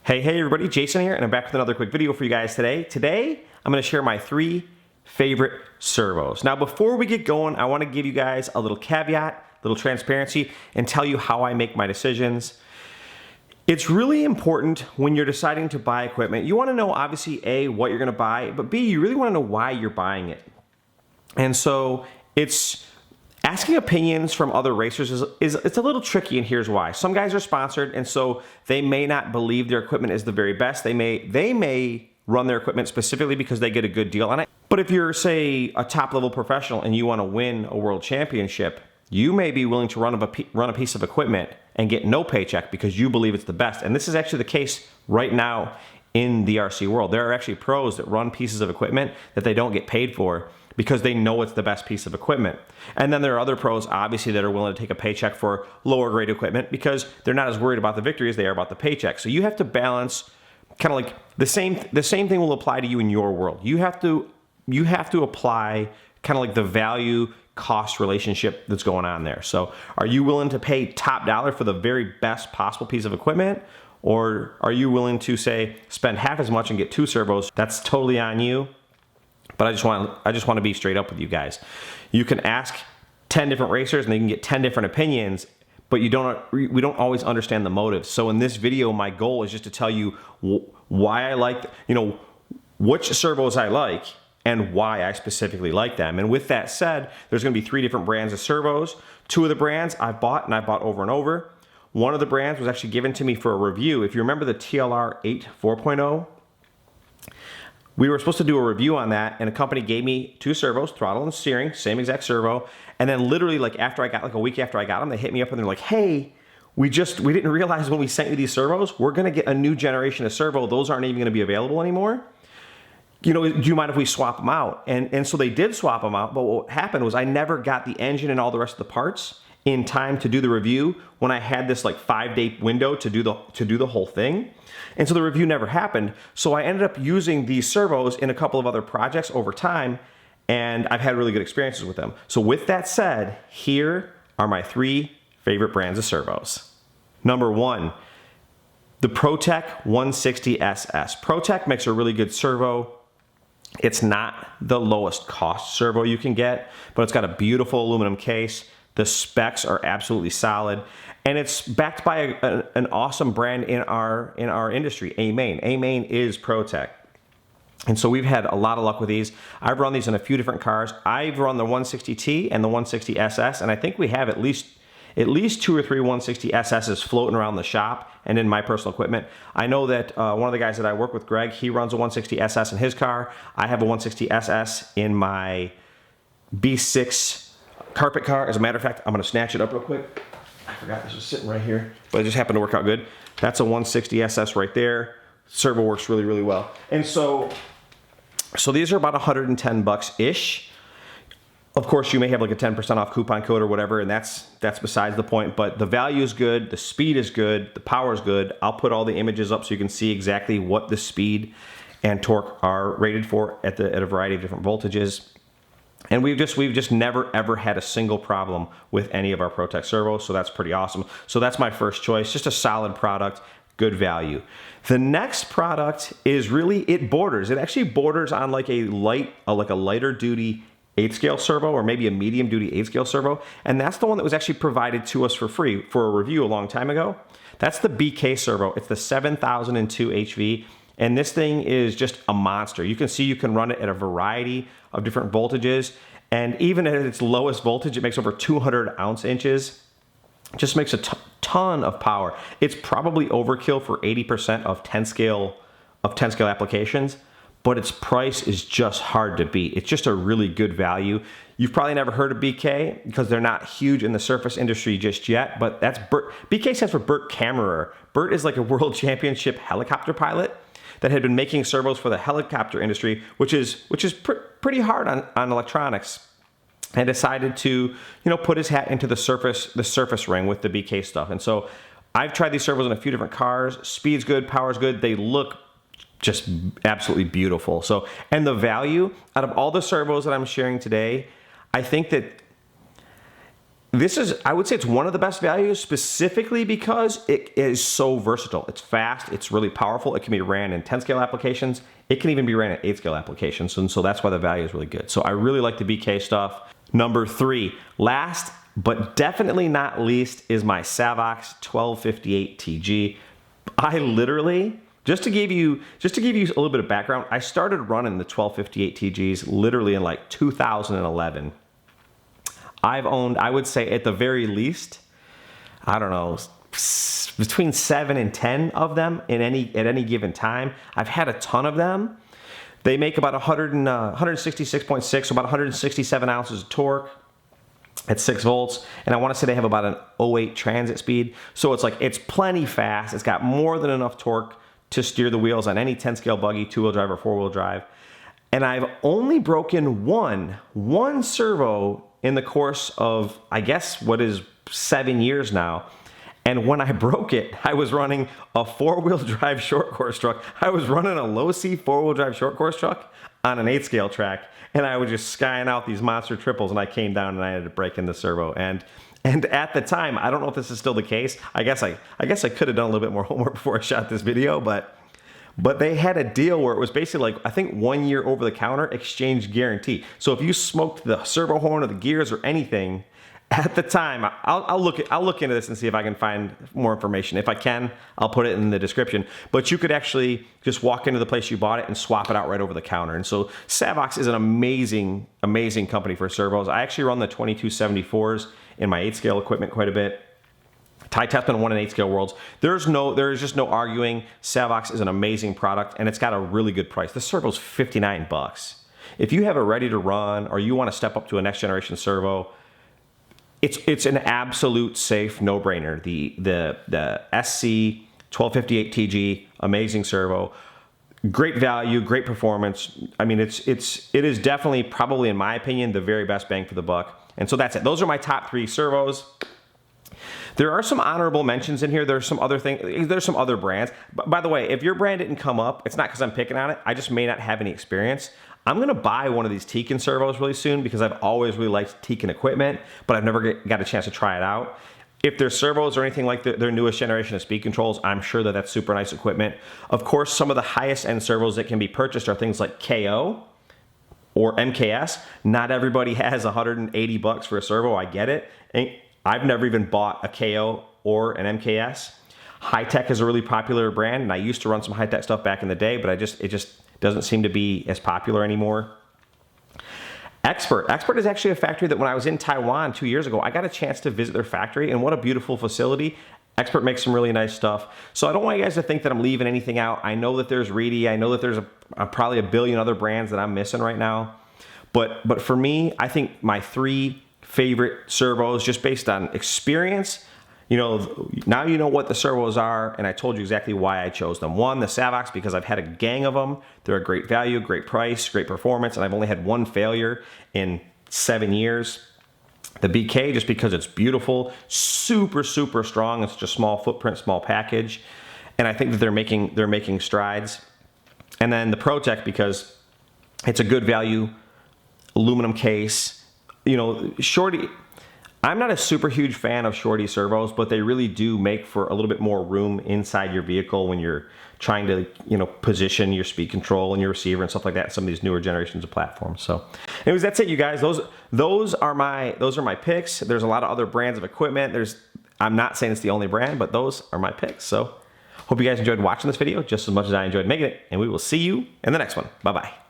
Hey everybody, Jason here, and I'm back with another quick video for you guys today. Today, I'm gonna share my 3 favorite servos. Now, before we get going, I wanna give you guys a little caveat, a little transparency, and tell you how I make my decisions. It's really important when you're deciding to buy equipment. You wanna know, obviously, A, what you're gonna buy, but B, you really wanna know why you're buying it. And so, asking opinions from other racers it's a little tricky, and here's why. Some guys are sponsored, and so they may not believe their equipment is the very best. They may run their equipment specifically because they get a good deal on it. But if you're, say, a top-level professional and you want to win a world championship, you may be willing to run a piece of equipment and get no paycheck because you believe it's the best. And this is actually the case right now in the RC world. There are actually pros that run pieces of equipment that they don't get paid for because they know it's the best piece of equipment. And then there are other pros, obviously, that are willing to take a paycheck for lower grade equipment because they're not as worried about the victory as they are about the paycheck. So you have to balance, kind of like the same thing will apply to you in your world. You have to apply kind of like the value cost relationship that's going on there. So are you willing to pay top dollar for the very best possible piece of equipment? Or are you willing to, say, spend half as much and get 2 servos? That's totally on you. But I just want to be straight up with you guys. You can ask 10 different racers and they can get 10 different opinions, but we don't always understand the motives. So in this video, my goal is just to tell you why I like, which servos I like and why I specifically like them. And with that said, there's going to be 3 different brands of servos. 2 of the brands I've bought, and I've bought over and over. One of the brands was actually given to me for a review. If you remember the TLR 8 4.0, we were supposed to do a review on that, and a company gave me 2 servos, throttle and steering, same exact servo. And then literally, like a week after I got them, they hit me up and they're like, "Hey, we didn't realize when we sent you these servos, we're gonna get a new generation of servo. Those aren't even gonna be available anymore. Do you mind if we swap them out?" And so they did swap them out, but what happened was I never got the engine and all the rest of the parts in time to do the review when I had this like 5-day window to do the whole thing. And so the review never happened. So I ended up using these servos in a couple of other projects over time, and I've had really good experiences with them. So with that said, here are my 3 favorite brands of servos. Number 1, the ProTech 160 SS. ProTech makes a really good servo. It's not the lowest cost servo you can get, but it's got a beautiful aluminum case. The specs are absolutely solid, and it's backed by an awesome brand in our industry, A-Main. A-Main is ProTech, and so we've had a lot of luck with these. I've run these in a few different cars. I've run the 160T and the 160 SS, and I think we have at least 2 or 3 160 SSs floating around the shop and in my personal equipment. I know that one of the guys that I work with, Greg, he runs a 160 SS in his car. I have a 160 SS in my B6 carpet car. As a matter of fact, I'm going to snatch it up real quick. I forgot this was sitting right here, but it just happened to work out good. That's a 160 SS right there. Servo works really, really well. And so these are about 110 bucks-ish. Of course, you may have like a 10% off coupon code or whatever, and that's besides the point, but the value is good, the speed is good, the power is good. I'll put all the images up so you can see exactly what the speed and torque are rated for at a variety of different voltages. And we've just never ever had a single problem with any of our ProTech servos, so that's pretty awesome. So that's my first choice, just a solid product, good value. The next product is really, it actually borders on like a lighter duty 8-scale servo, or maybe a medium duty 8-scale servo, and that's the one that was actually provided to us for free for a review a long time ago. That's the BK servo. It's the 7002 HV. And this thing is just a monster. You can see you can run it at a variety of different voltages. And even at its lowest voltage, it makes over 200 ounce-inches. Just makes a ton of power. It's probably overkill for 80% of 10-scale applications, but its price is just hard to beat. It's just a really good value. You've probably never heard of BK because they're not huge in the surface industry just yet, but that's Bert. BK stands for Bert Kammerer. Bert is like a world championship helicopter pilot that had been making servos for the helicopter industry, which is pretty hard on electronics, and decided to put his hat into the surface ring with the BK stuff. And so I've tried these servos in a few different cars. Speed's good, power's good. They look just absolutely beautiful. So, and the value out of all the servos that I'm sharing today, I think that I would say it's one of the best values specifically because it is so versatile. It's fast, it's really powerful. It can be ran in 10 scale applications. It can even be ran in 8 scale applications. And so that's why the value is really good. So I really like the BK stuff. Number 3, last but definitely not least is my Servos 1258 TG. I literally, just to give you a little bit of background, I started running the 1258 TGs literally in like 2011. I've owned, I would say at the very least, I don't know, between 7 and 10 of them at any given time. I've had a ton of them. They make about 166.6, so about 167 ounces of torque at 6 volts. And I want to say they have about an 0.8 transit speed. So it's like, it's plenty fast. It's got more than enough torque to steer the wheels on any 10 scale buggy, 2-wheel drive or 4-wheel drive. And I've only broken one servo in the course of, I guess, what is 7 years now. And when I broke it, I was running a 4-wheel drive short course truck. I was running a low C 4-wheel drive short course truck on an 8 scale track. And I was just skying out these monster triples, and I came down and I had to break in the servo. And at the time, I don't know if this is still the case. I guess I could have done a little bit more homework before I shot this video, but they had a deal where it was basically like, I think 1 year over the counter exchange guarantee. So if you smoked the servo horn or the gears or anything at the time, I'll look into this and see if I can find more information. If I can, I'll put it in the description. But you could actually just walk into the place you bought it and swap it out right over the counter. And so Servos is an amazing, amazing company for servos. I actually run the 2274s in my 8 scale equipment quite a bit. Ty Tessman won in 8 scale worlds. There is just no arguing. Servos is an amazing product, and it's got a really good price. The servo's $59. If you have it ready to run, or you want to step up to a next generation servo, it's an absolute safe no-brainer. The SC 1258 TG, amazing servo, great value, great performance. I mean, it is definitely, probably in my opinion, the very best bang for the buck. And so that's it. Those are my top 3 servos. There are some honorable mentions in here. There's some other things. There's some other brands. But by the way, if your brand didn't come up, it's not because I'm picking on it. I just may not have any experience. I'm going to buy one of these Tekin servos really soon because I've always really liked Tekin equipment, but I've never got a chance to try it out. If there's servos or anything like their newest generation of speed controls, I'm sure that that's super nice equipment. Of course, some of the highest end servos that can be purchased are things like KO or MKS. Not everybody has $180 for a servo. I get it. And I've never even bought a KO or an MKS. Hi-Tech is a really popular brand, and I used to run some Hi-Tech stuff back in the day, but it just doesn't seem to be as popular anymore. Expert is actually a factory that when I was in Taiwan 2 years ago, I got a chance to visit their factory, and what a beautiful facility. Expert makes some really nice stuff. So I don't want you guys to think that I'm leaving anything out. I know that there's Reedy. I know that there's probably a billion other brands that I'm missing right now. But for me, I think my 3 favorite servos, just based on experience, you know, now you know what the servos are, and I told you exactly why I chose them. 1, the Servos, because I've had a gang of them. They're a great value, great price, great performance, and I've only had 1 failure in 7 years. The BK, just because it's beautiful, super, super strong. It's just small footprint, small package, and I think that they're making strides. And then the ProTech, because it's a good value aluminum case. You know, Shorty, I'm not a super huge fan of Shorty servos, but they really do make for a little bit more room inside your vehicle when you're trying to, you know, position your speed control and your receiver and stuff like that. Some of these newer generations of platforms. So, anyways, that's it, you guys. Those are my picks. There's a lot of other brands of equipment. I'm not saying it's the only brand, but those are my picks. So, hope you guys enjoyed watching this video just as much as I enjoyed making it, and we will see you in the next one. Bye bye.